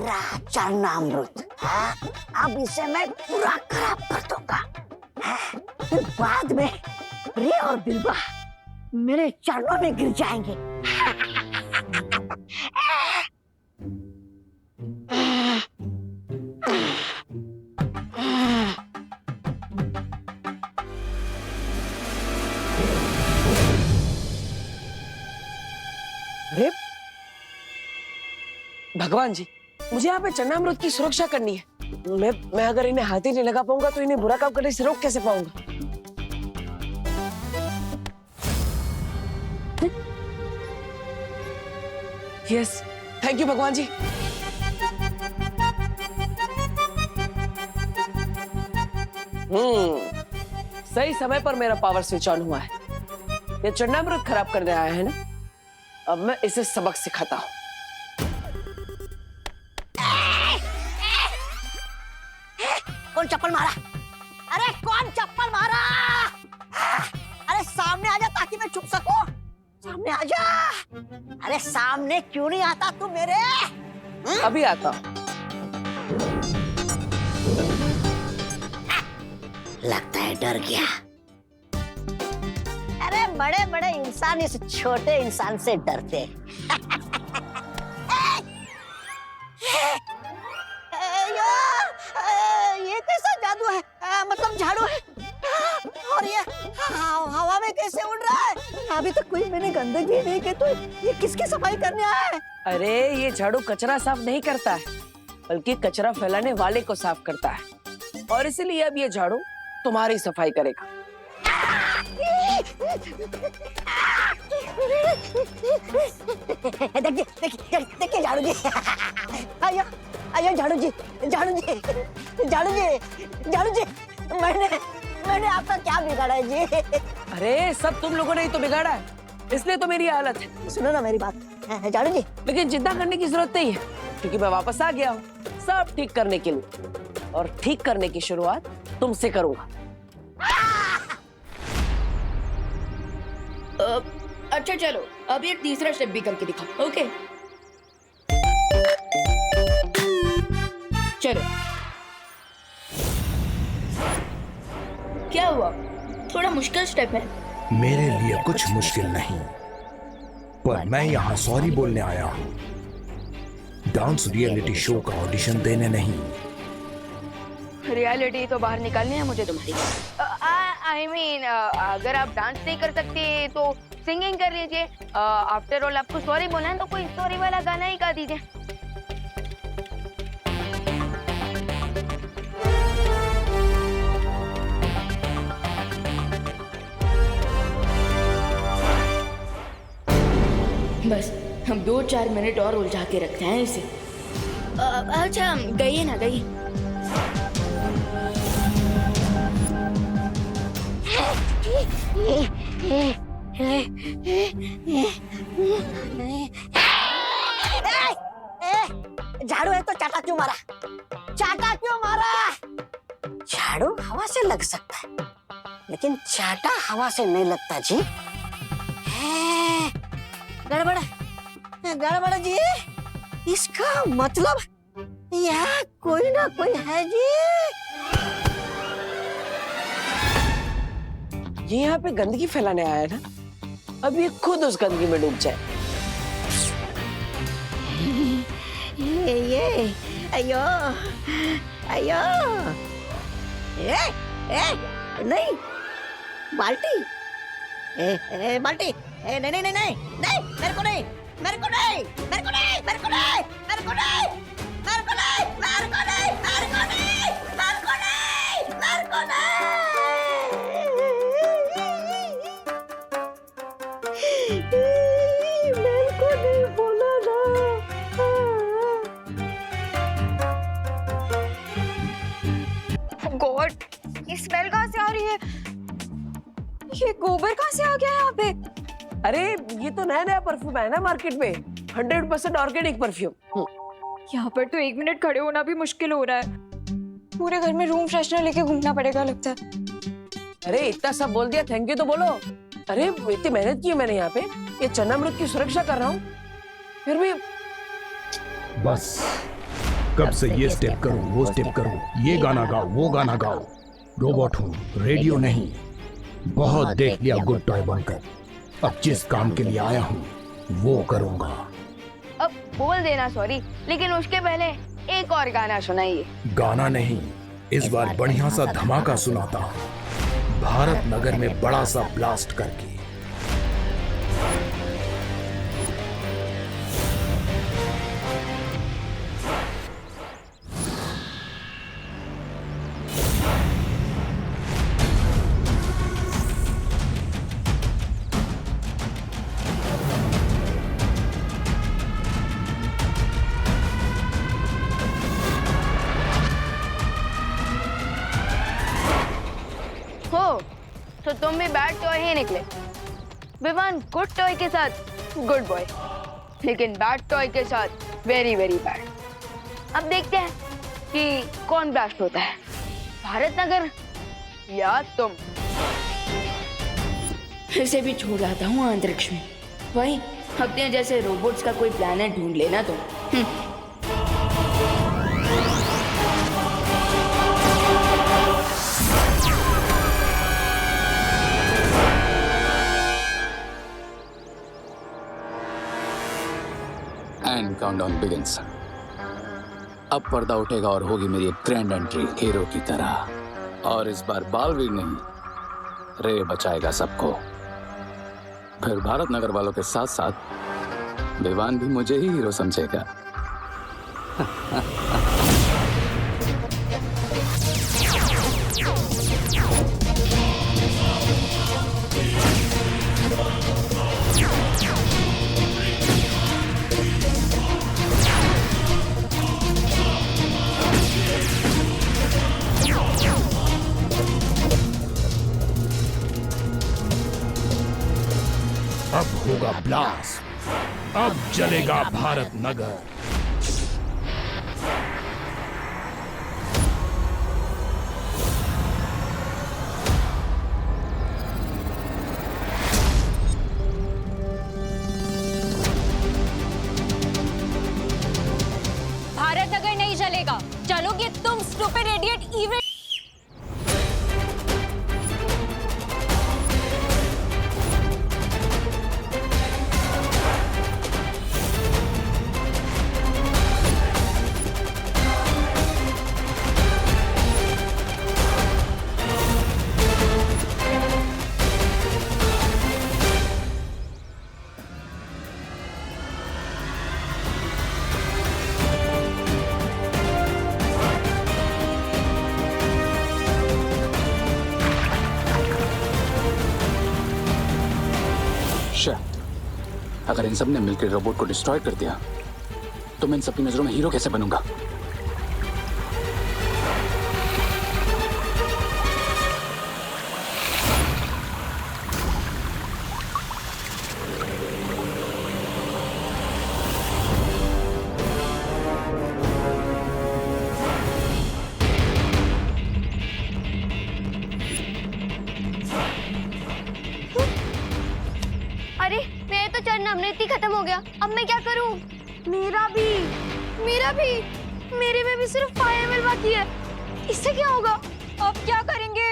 मेरा चरणामृत, अब इसे मैं पूरा खराब कर दूंगा। फिर बाद में रे और बिल्वा मेरे चरणों में गिर जाएंगे। अरे भगवान जी, मुझे यहाँ पे चरणामृत की सुरक्षा करनी है। मैं अगर इन्हें हाथ ही नहीं लगा पाऊंगा तो इन्हें बुरा काम करने से रोक कैसे पाऊंगा? यस, थैंक यू भगवान जी। सही समय पर मेरा पावर स्विच ऑन हुआ है। ये चरणामृत खराब करने आया है ना, अब मैं इसे सबक सिखाता हूँ। कौन चप्पल मारा? अरे कौन चप्पल मारा? अरे सामने आजा ताकि मैं छुप सकूं। सामने आजा। अरे सामने क्यों नहीं आता तू मेरे? अभी आता हूँ। लगता है डर गया। अरे बड़े बड़े इंसान इस छोटे इंसान से डरते। ये कैसा जादू है? मतलब झाड़ू है और ये हवा में कैसे उड़ रहा है? अभी तक कोई मैंने गंदगी नहीं की, तो ये किसकी सफाई करने आया है? अरे ये झाड़ू कचरा साफ नहीं करता है, बल्कि कचरा फैलाने वाले को साफ करता है, और इसलिए अब ये झाड़ू तुम्हारी सफाई करेगा। देखिए झाड़ू जी। आइए आइए झाड़ू जी, झाड़ू जी, झाड़ू जी, झाड़ू जी। मैंने आपका क्या बिगाड़ा है जी? अरे सब तुम लोगों ने ही तो बिगाड़ा है, इसलिए तो मेरी हालत है। सुनो ना मेरी बात झाड़ू जी। लेकिन चिंता करने की जरूरत नहीं है, क्योंकि मैं वापस आ गया हूँ सब ठीक करने के लिए, और ठीक करने की शुरुआत तुमसे करूंगा। अच्छा चलो, अब ये तीसरा स्टेप भी करके दिखाओ। ओके चलो। क्या हुआ? थोड़ा मुश्किल स्टेप है। मेरे लिए कुछ मुश्किल नहीं, पर मैं यहाँ सॉरी बोलने आया हूँ, डांस रियलिटी शो का ऑडिशन देने नहीं। रियलिटी तो बाहर निकालनी है मुझे तुम्हारी। I mean, अगर आप डांस नहीं कर सकते तो सिंगिंग कर लीजिए। आफ्टर ऑल आपको सॉरी बोलना है तो कोई सॉरी वाला गाना ही गा दीजिए। बस हम 2-4 मिनट और उलझा के रखते हैं इसे। अच्छा गइए ना, गइए। झाड़ू है तो चाटा क्यों मारा? चाटा क्यों मारा? झाड़ू हवा से लग सकता है, लेकिन चाटा हवा से नहीं लगता जी। गड़बड़ गड़बड़ जी। इसका मतलब यहाँ कोई ना कोई है जी। ये यहाँ पे गंदगी फैलाने आया है ना, अब ये खुद उस गंदगी में डूब जाए। ये अयो अयो। नहीं बाल्टी, बाल्टी। नहीं नहीं नहीं नहीं नहीं, मेरे को नहीं, मेरे को नहीं, मेरे को नहीं, मेरे को नहीं, मेरे को नहीं, मेरे को नहीं, मेरे को नहीं, मेरे को नहीं, मेरे को नहीं, मेरे को नहीं। मेरे को नहीं बोला ना। गॉड, ये स्मेल कहाँ से आ रही है? ये गोबर कहाँ से आ गया यहाँ पे? अरे ये तो नया नया परफ्यूम है ना मार्केट में, 100% ऑर्गेनिक परफ्यूम। यहाँ पर तो 1 मिनट खड़े होना भी मुश्किल हो रहा है। पूरे घर में रूम फ्रेशनर लेके घूमना पड़ेगा लगता है। अरे इतना सब बोल दिया, थैंक यू तो बोलो। अरे इतनी मेहनत की है मैंने यहाँ पे, ये चरणामृत की सुरक्षा कर रहा हूँ, फिर भी बस कब से ये स्टेप करो, वो स्टेप करो, ये गाना गाओ, वो गाना गाओ। रोबोट हूँ, रेडियो नहीं। बहुत देख लिया गुड टॉय बनकर। अब जिस काम के लिए आया हूँ वो करूँगा। अब बोल देना सॉरी, लेकिन उसके पहले एक और गाना सुनाइए। गाना नहीं, इस बार बढ़िया सा धमाका सुनाता हूँ, भारत नगर में बड़ा सा ब्लास्ट करके। हो तो तुम भी बैड टॉय ही निकले। विवान गुड टॉय के साथ गुड बॉय, लेकिन बैड टॉय के साथ वेरी वेरी बैड। अब देखते हैं कि कौन ब्लास्ट होता है, भारत नगर या तुम। इसे भी छोड़ आता हूँ अंतरिक्ष में। वही अपने जैसे रोबोट्स का कोई प्लेनेट ढूंढ लेना तुम। And countdown begins. अब पर्दा उठेगा और होगी मेरी एक ग्रैंड एंट्री हीरो की तरह। और इस बार बालवीर नहीं, रे बचाएगा सबको। फिर भारत नगर वालों के साथ साथ विवान भी मुझे ही हीरो समझेगा। अब होगा ब्लास्ट, अब जलेगा भारत नगर। भारत नगर नहीं चलेगा, चलोगे तुम स्टूपिड इडियट इविल। अगर इन सब ने मिलकर रोबोट को डिस्ट्रॉय कर दिया तो मैं इन सबकी नजरों में हीरो कैसे बनूंगा? अरे मेरा तो चरण अमृत ही खत्म हो गया, अब मैं क्या करूं? मेरा भी मेरे में भी सिर्फ 5 ml बाकी है। इससे क्या होगा? अब क्या करेंगे?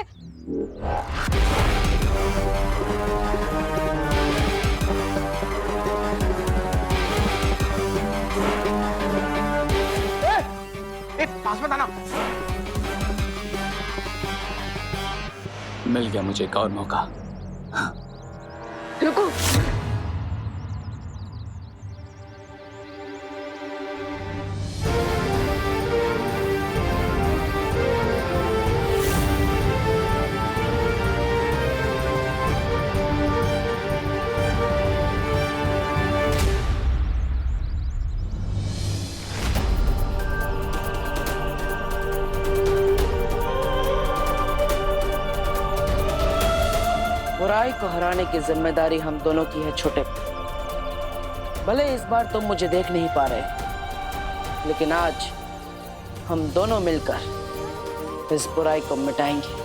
पास में आना। मिल गया मुझे एक और मौका। रुको, बुराई को हराने की जिम्मेदारी हम दोनों की है छोटे। भले इस बार तुम मुझे देख नहीं पा रहे, लेकिन आज हम दोनों मिलकर इस बुराई को मिटाएंगे।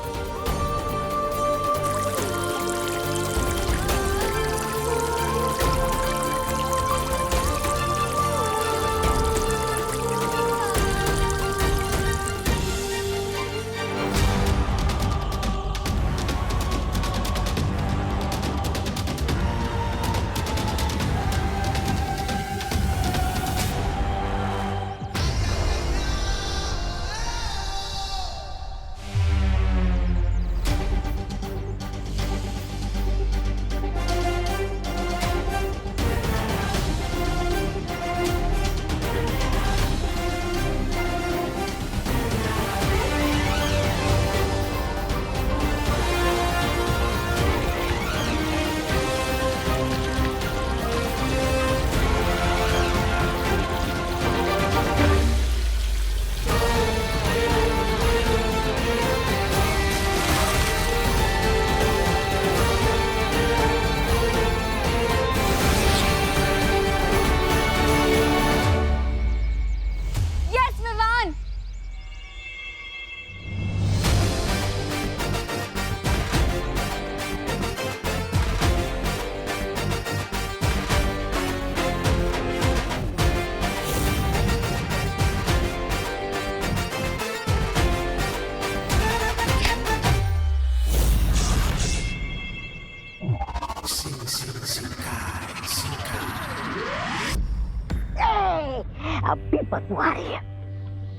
अब भी बदबू आ रही है।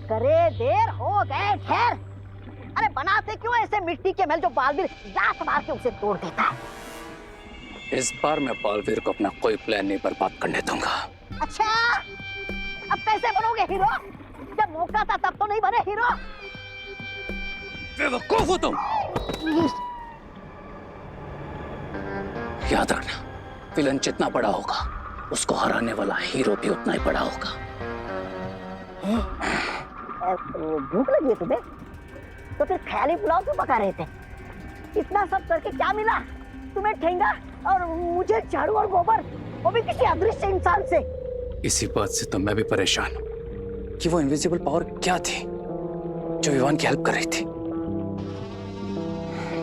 करे देर हो गए खैर। अरे बनाते क्यों ऐसे मिट्टी के महल जो बालवीर लात मार के उसे तोड़ देता है। इस बार मैं बालवीर को अपना कोई प्लान नहीं बर्बाद करने दूंगा। अच्छा, अब कैसे बनोगे हीरो? जब मौका था तब तो नहीं बने हीरो। बेवकूफ हो तुम। याद रखना, विलन जितना बड़ा होगा उसको हराने वाला हीरो भी उतना ही बड़ा होगा। भूख लगी है तुम्हें? तो फिर ख्याली पुलाव क्यों पका रहे थे? इतना सब करके क्या मिला तुम्हें? ठेंगा और मुझे झाड़ू और गोबर, वो भी किसी अदृश्य इंसान से। इसी बात से तो मैं भी परेशान हूं कि वो इनविजिबल पावर क्या थी जो विवान की हेल्प कर रही थी।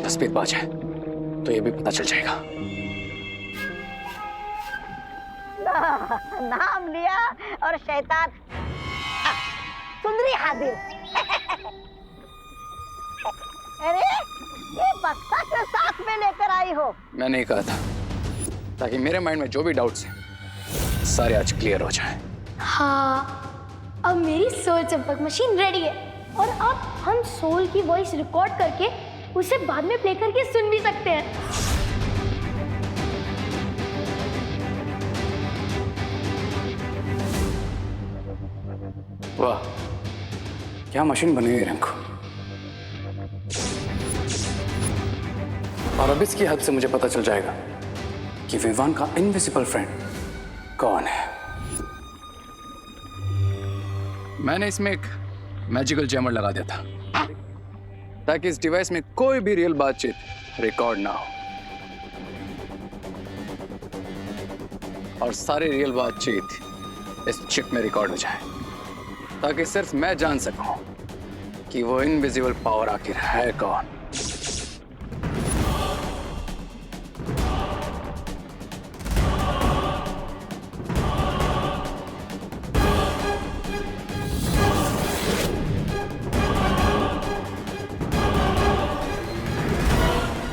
तस्वीर पा जाए तो ये भी पता चल जाएगा। नाम लिया और शैतान सुंदरी हाजिर। अरे ये बक्सा के साथ में लेकर आई हो? मैं नहीं कहा था, ताकि मेरे माइंड में जो भी डाउट्स हैं सारे आज क्लियर हो जाएं। हाँ, अब मेरी सोल चंपक मशीन रेडी है और अब हम सोल की वॉइस रिकॉर्ड करके उसे बाद में प्ले करके सुन भी सकते हैं। वाह, क्या मशीन बनी हुई है रिंकू। और अब इसकी हेल्प से मुझे पता चल जाएगा कि विवान का इनविजिबल फ्रेंड कौन है। मैंने इसमें एक मैजिकल जैमर लगा दिया था ताकि इस डिवाइस में कोई भी रियल बातचीत रिकॉर्ड ना हो और सारी रियल बातचीत इस चिप में रिकॉर्ड हो जाए, ताकि सिर्फ मैं जान सकूं कि वो इनविजिबल पावर आखिर है कौन।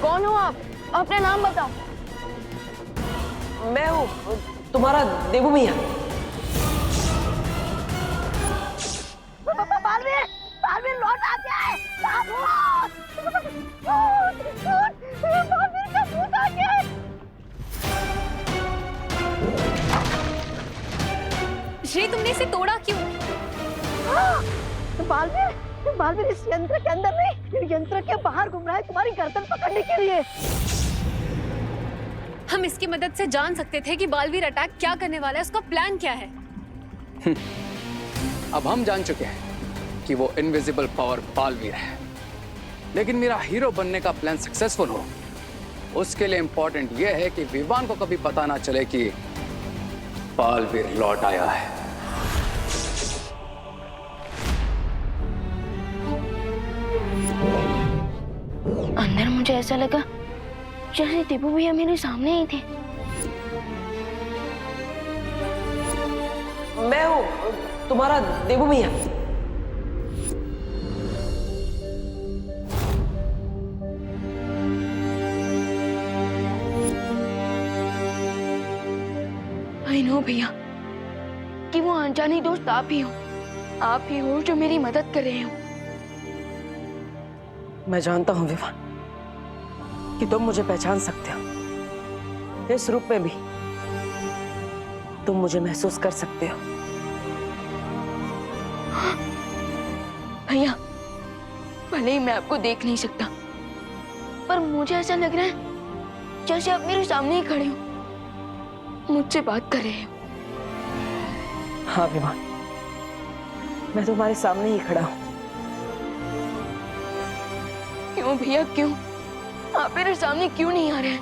कौन हो आप? अपना नाम बताओ। मैं हूँ तुम्हारा देवू मियाँ। बालवीर, बालवीर लौट आ गया है। बालवीर का भूत आ गया है। श्री, तुमने इसे तोड़ा क्यों? बालवीर, बालवीर इस यंत्र के अंदर नहीं, यंत्र के बाहर घूम रहा है तुम्हारी गर्दन पकड़ने के लिए। हम इसकी मदद से जान सकते थे कि बालवीर अटैक क्या करने वाला है, उसका प्लान क्या है। अब हम जान चुके हैं कि वो इनविजिबल पावर बालवीर है, लेकिन मेरा हीरो बनने का प्लान सक्सेसफुल हो उसके लिए इंपॉर्टेंट ये है कि विवान को कभी पता ना चले कि बालवीर लौट आया है। अंदर मुझे ऐसा लगा जैसे दीपू भैया मेरे सामने ही थे। मैं हूँ तुम्हारा देवू मियाँ। आई नो भैया कि वो अनजानी दोस्त आप ही हो। आप ही हो जो मेरी मदद कर रहे हो। मैं जानता हूँ विवान कि तुम मुझे पहचान सकते हो। इस रूप में भी तुम मुझे महसूस कर सकते हो। भैया, भले ही मैं आपको देख नहीं सकता, पर मुझे ऐसा लग रहा है जैसे आप मेरे सामने ही खड़े हो, मुझसे बात कर रहे हो। हाँ विवान, मैं तुम्हारे सामने ही खड़ा हूँ। क्यों भैया, क्यों आप मेरे सामने क्यों नहीं आ रहे हैं?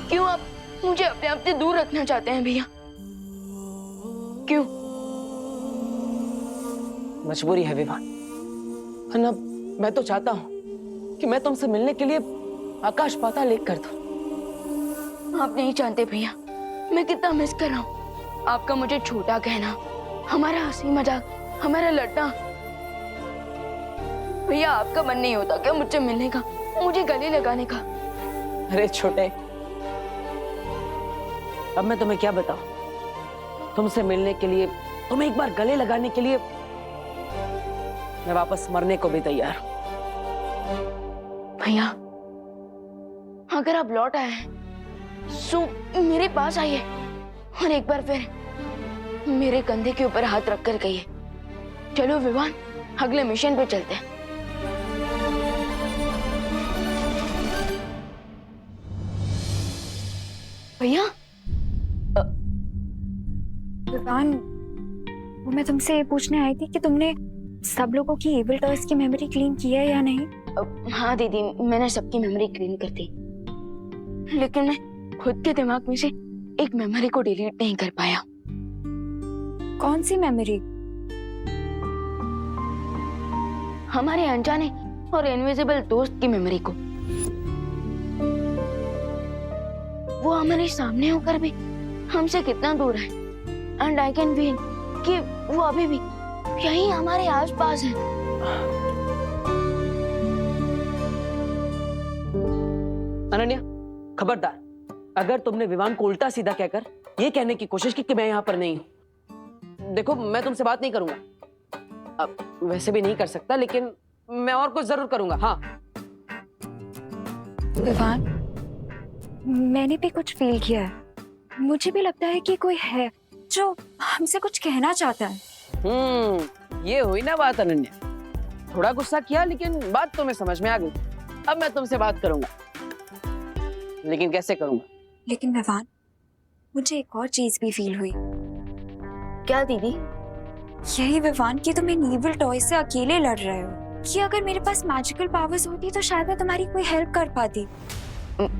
क्यों आप मुझे अपने आप से दूर रखना चाहते हैं भैया? क्यों? मजबूरी है विवान, वरना मैं तो चाहता हूँ कि मैं तुमसे मिलने के लिए आकाश पाताल एक कर दूं। आप नहीं जानते भैया मैं कितना मिस कर रहा हूँ आपका मुझे छोटा कहना, हमारा हंसी मजाक, हमारा लड़ना। भैया आपका मन नहीं होता क्या मुझसे मिलने का, मुझे गले लगाने का? अरे छोटे, अब मैं तुम्हें क्या बताऊं? तुमसे मिलने के लिए तुम्हें एक बार गले लगाने के लिए मैं वापस मरने को भी तैयार हूं। भैया, अगर आप लौट आए हैं तो मेरे पास आइए और एक बार फिर मेरे कंधे के ऊपर हाथ रखकर कहिए, चलो विवान, अगले मिशन पे चलते हैं। भैया, विवान, वो मैं तुमसे ये पूछने आई थी कि तुमने सब लोगों की एविल टॉयज की मेमोरी क्लीन की है या नहीं? हाँ दीदी, मैंने सबकी मेमोरी क्लीन कर दी, लेकिन मैं खुद के दिमाग में से एक मेमोरी को डिलीट नहीं कर पाया। कौन सी मेमोरी? हमारे अनजाने और इनविजिबल दोस्त की मेमोरी को। वो हमारे सामने होकर भी हमसे कितना दूर है, एंड आई कैन फील कि वो अभी भी यहीं हमारे आसपास है। अनन्या, खबरदार, अगर तुमने विवान को उल्टा सीधा कहकर ये कहने की कोशिश की कि मैं यहाँ पर नहीं हूँ, देखो मैं तुमसे बात नहीं करूंगा। अब वैसे भी नहीं कर सकता, लेकिन मैं और कुछ जरूर करूंगा। हाँ विवान, मैंने भी कुछ फील किया है। मुझे भी लगता है कि कोई है जो हमसे कुछ कहना चाहता है। ये हुई ना बात अनन्या। थोड़ा गुस्सा किया, लेकिन बात तुम्हें समझ में आ गई। अब मैं तुमसे बात करूंगा, लेकिन कैसे करूंगा? लेकिन विवान, मुझे एक और चीज भी फील हुई। क्या दीदी? यही विवान कि तुम इन इविल टॉय से अकेले लड़ रहे हो, कि अगर मेरे पास मैजिकल पावर्स होती तो शायद मैं तुम्हारी कोई हेल्प कर पाती।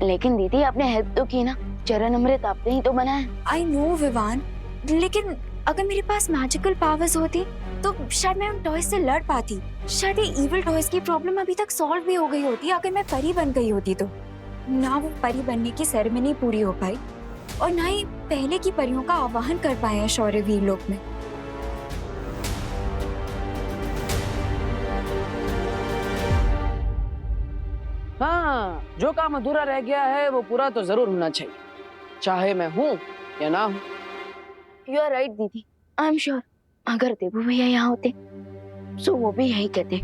लेकिन दीदी, आपने हेल्प तो की ना, चरण अमृत आपने ही तो बनाया। आई नो विवान, लेकिन अगर मेरे पास मैजिकल पावर्स होती तो शायद मैं उन टॉयज से लड़ पाती। शायद ये इविल टॉयज की प्रॉब्लम अभी तक सॉल्व भी हो गई होती अगर मैं परी बन गई होती तो। ना वो परी बनने की सेरेमनी पूरी हो पाई और ना ही पहले की परियों का आवाहन कर पाए हैं शौर्यवीर लोक में। हाँ, जो काम अधूरा रह गया है वो पूरा तो जरूर होना चाहिए, चाहे मैं हूँ या ना हूँ। यू आर राइट दीदी, आई एम श्योर अगर देबू भैया यहाँ होते तो वो भी यही कहते।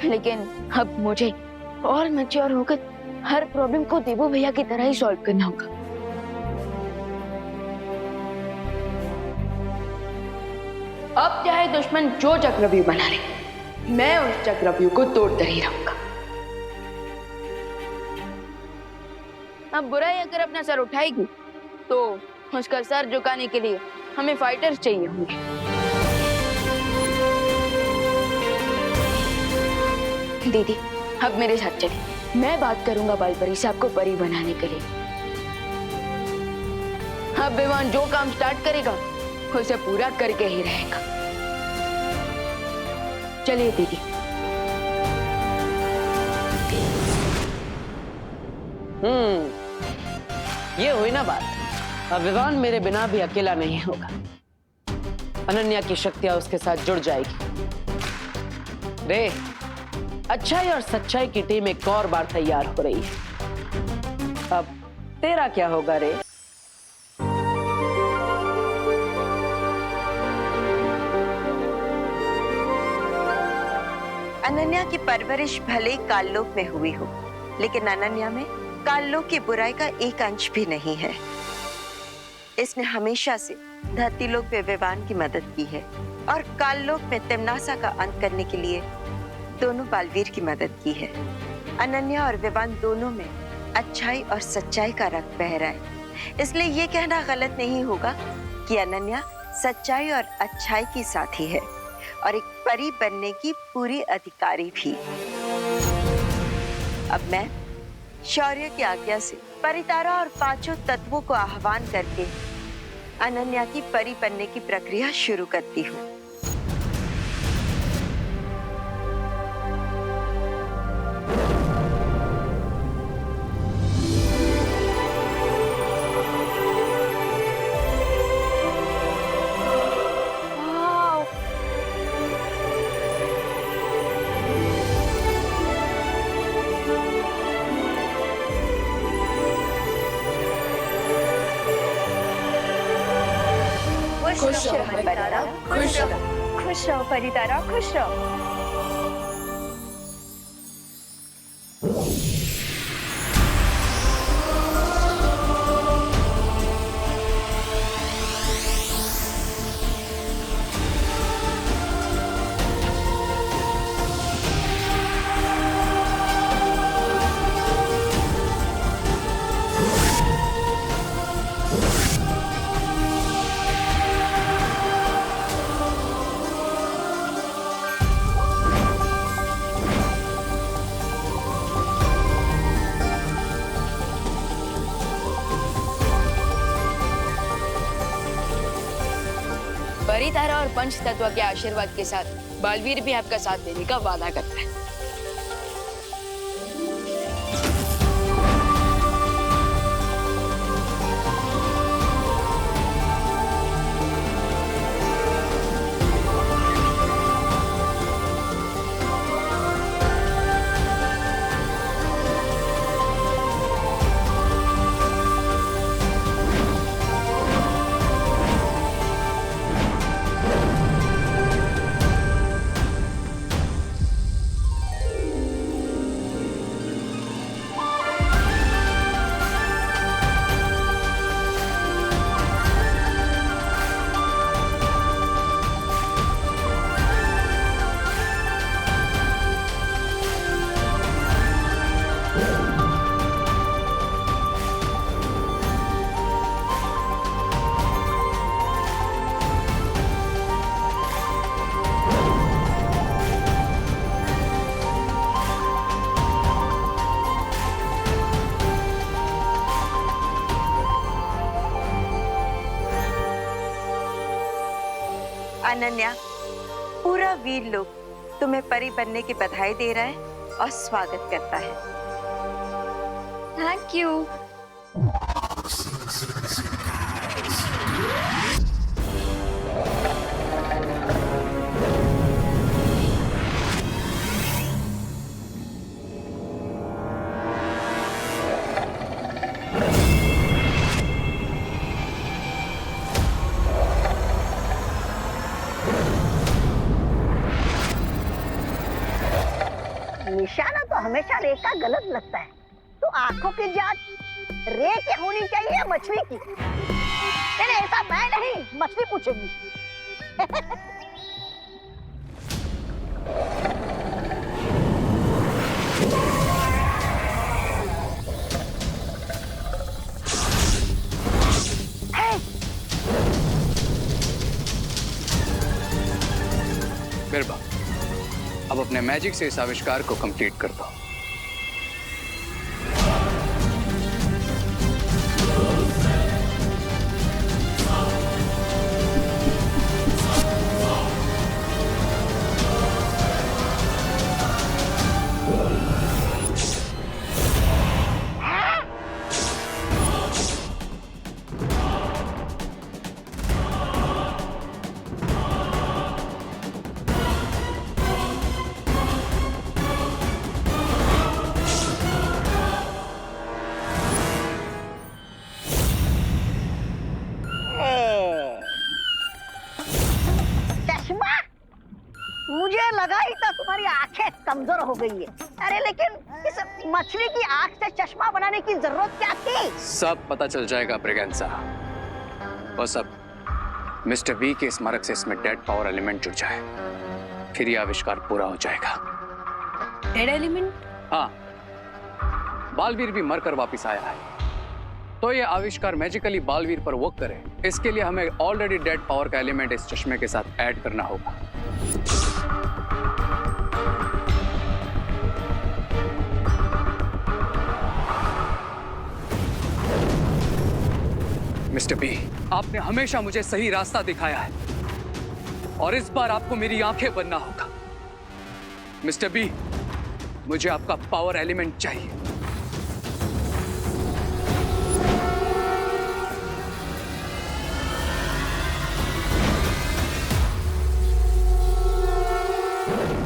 लेकिन अब मुझे और मैच्योर होकर हर प्रॉब्लम को देबू भैया की तरह ही सॉल्व करना होगा। अब चाहे दुश्मन जो चक्रव्यूह बना ले, मैं उस चक्रव्यूह को तोड़कर ही रहूंगा। अब बुराई अगर अपना सर उठाएगी तो उसका सर झुकाने के लिए हमें फाइटर्स चाहिए होंगे। दीदी, अब मेरे साथ चलिए, मैं बात करूंगा बालपरी से आपको परी बनाने के लिए। अब विवान जो काम स्टार्ट करेगा उसे पूरा करके ही रहेगा। चलिए दीदी। ये हुई ना बात। अब विवान मेरे बिना भी अकेला नहीं होगा। अनन्या की शक्तियां उसके साथ जुड़ जाएगी। रे, अच्छाई और सच्चाई की टीम एक और बार तैयार हो रही है। अब तेरा क्या होगा रे? अनन्या की परवरिश भले ही काललोक में हुई हो, लेकिन अनन्या में काललोक की बुराई का एक अंश भी नहीं है। इसने हमेशा से धरतीलोक में विवान की मदद की है और काललोक में तिम्नासा का अंत करने के लिए दोनों बालवीर की मदद की है। अनन्या और विवान दोनों में अच्छाई और सच्चाई का रक्त बह रहा है, इसलिए ये कहना गलत नहीं होगा कि अनन्या सच्चाई और अच्छाई की साथी है और एक परी बनने की पूरी अधिकारी भी। अब मैं शौर्य की आज्ञा से परितारा और पांचों तत्वों को आह्वान करके अनन्या की परी बनने की प्रक्रिया शुरू करती हूँ। खुश रहो परितारा, खुश रहो, खुश रहो परितारा, खुश रहो। परितारा और पंच तत्व के आशीर्वाद के साथ बालवीर भी आपका साथ देने का वादा करता है। अनन्या, पूरा वीर लोग तुम्हें परी बनने की बधाई दे रहा है और स्वागत करता है। Thank you. निशाना तो हमेशा रे का गलत लगता है, तो आंखों की जांच रे की होनी चाहिए या मछली की? नहीं ऐसा मैं नहीं, मछली पूछेगी। बिरबा, अब अपने मैजिक से इस आविष्कार को कंप्लीट कर दो। मुझे लगा ही था तुम्हारी आंखें कमजोर हो गई है। अरे लेकिन इस मछली की आंख से चश्मा बनाने की जरूरत क्या थी? सब पता चल जाएगा ब्रिगेंसा। बस अब मिस्टर वी के स्मारक से इसमें डेड पावर एलिमेंट जुड़ जाए, फिर यह आविष्कार पूरा हो जाएगा। Dead element? हाँ, बालवीर भी मरकर वापिस आया है, तो ये आविष्कार मैजिकली बालवीर पर वर्क करे, इसके लिए हमें ऑलरेडी डेड पावर का एलिमेंट इस चश्मे के साथ ऐड करना होगा। मिस्टर बी, आपने हमेशा मुझे सही रास्ता दिखाया है और इस बार आपको मेरी आंखें बनना होगा। मिस्टर बी, मुझे आपका पावर एलिमेंट चाहिए।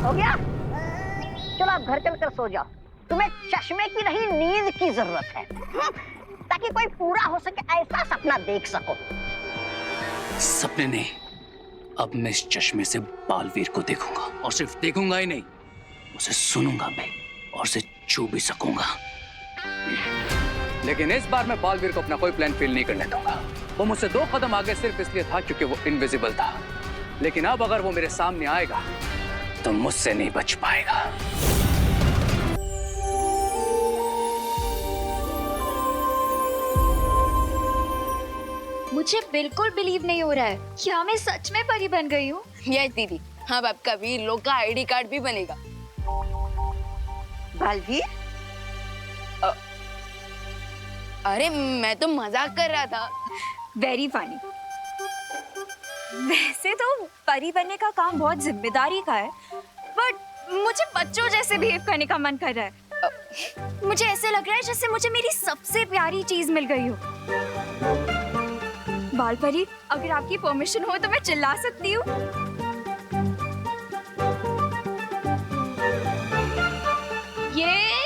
हो गया? चलो आप घर चलकर सो जाओ। तुम्हें चश्मे की नहीं, नींद की जरूरत है, ताकि कोई पूरा हो सके ऐसा सपना देख सको। सपने नहीं, अब मैं इस चश्मे से बालवीर को देखूंगा, और सिर्फ देखूंगा ही नहीं, उसे सुनूंगा भी और उसे छू भी सकूंगा। लेकिन इस बार मैं बालवीर को अपना कोई प्लान फेल नहीं करने दूंगा। वो मुझसे 2 कदम आगे सिर्फ इसलिए था क्योंकि वो इनविजिबल था, लेकिन अब अगर वो मेरे सामने आएगा तो मुझसे नहीं बच पाएगा। मुझे बिल्कुल बिलीव नहीं हो रहा है, क्या मैं सच में परी बन गई हूँ? यस दीदी, हाँ आपका वीर लोग का आईडी कार्ड भी बनेगा। बालवीर, अरे मैं तो मजाक कर रहा था। Very funny. वैसे तो परी बनने का काम बहुत जिम्मेदारी का है, बट मुझे बच्चों जैसे बिहेव करने का मन कर रहा है। मुझे ऐसे लग रहा है जैसे मुझे मेरी सबसे प्यारी चीज मिल गई हो। बाल परी, अगर आपकी परमिशन हो तो मैं चिल्ला सकती हूँ? यस।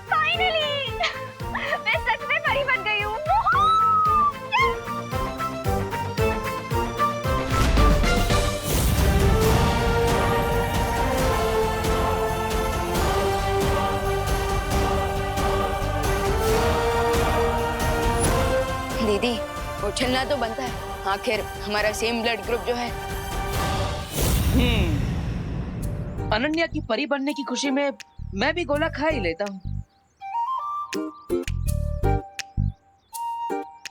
फाइनली मैं सच में परी बन गई हूँ। दीदी उछलना तो बनता है, आखिर हमारा सेम ब्लड ग्रुप जो है। अनन्या की परी बनने की खुशी में मैं भी गोला खा ही लेता हूँ।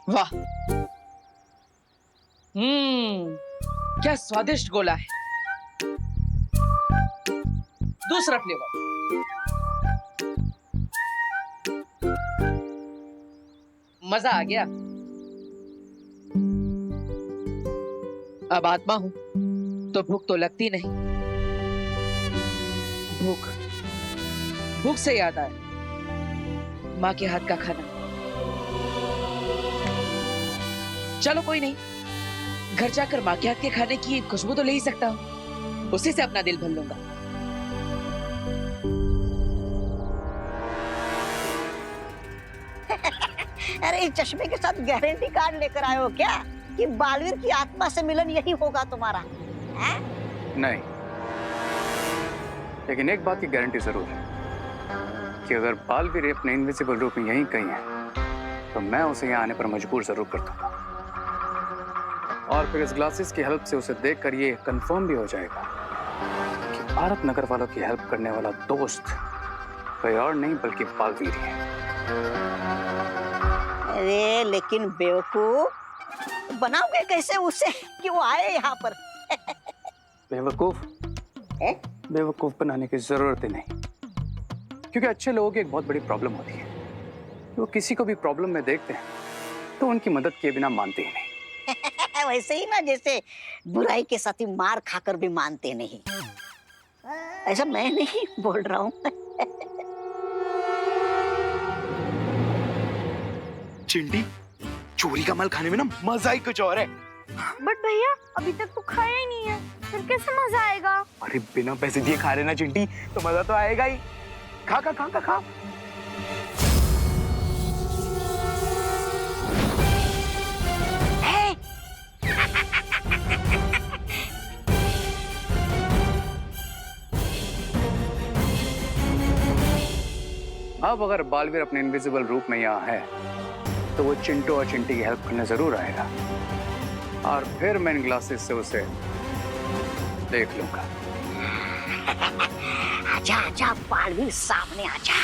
वाह, क्या स्वादिष्ट गोला है। दूसरा फ्लेवर। मजा आ गया। अब आत्मा हूं तो भूख तो लगती नहीं। भूख से याद आया, माँ के हाथ का खाना। चलो कोई नहीं, घर जाकर माँ के हाथ के खाने की खुशबू तो ले ही सकता हूँ, उसी से अपना दिल भर लूंगा। अरे इस चश्मे के साथ गारंटी कार्ड लेकर आए हो क्या कि बालवीर की आत्मा से मिलन यही होगा तुम्हारा? है? नहीं, लेकिन एक बात की गारंटी जरूर है कि अगर बालवीर अपने इनविजिबल रूप में यहीं कहीं है तो मैं उसे यहाँ आने पर मजबूर जरूर कर दूंगा, और फिर इस ग्लासेस की हेल्प से उसे देखकर ये कंफर्म भी हो जाएगा कि भारत नगर वालों की हेल्प करने वाला दोस्त कोई और नहीं बल्कि बालवीर है। अरे लेकिन बेवकूफ, बनाओगे कैसे उसे कि वो आए यहाँ पर? बेवकूफ बनाने की जरूरत ही नहीं, क्योंकि अच्छे लोगों की एक बहुत बड़ी प्रॉब्लम होती है, वो किसी को भी प्रॉब्लम में देखते हैं तो उनकी मदद किए बिना मानते ही नहीं। वैसे ही ना जैसे बुराई के साथ ही मार खाकर भी मानते नहीं। ऐसा मैं नहीं बोल रहा हूँ। चिंटी, चोरी का माल खाने में ना मजा ही कुछ और है। बट भैया अभी तक तो खाया ही नहीं है, फिर कैसे मजा आएगा? अरे बिना पैसे दिए खा रहे ना चिंटी, तो मजा तो आएगा ही। खा खा खा खा खा। अब अगर बालवीर अपने इनविजिबल रूप में यहाँ है तो वो चिंटू और चिंटी की हेल्प करने जरूर आएगा, और फिर मैं इन ग्लासेस से उसे देख लूंगा। आजा आजा बालवीर, सामने आजा।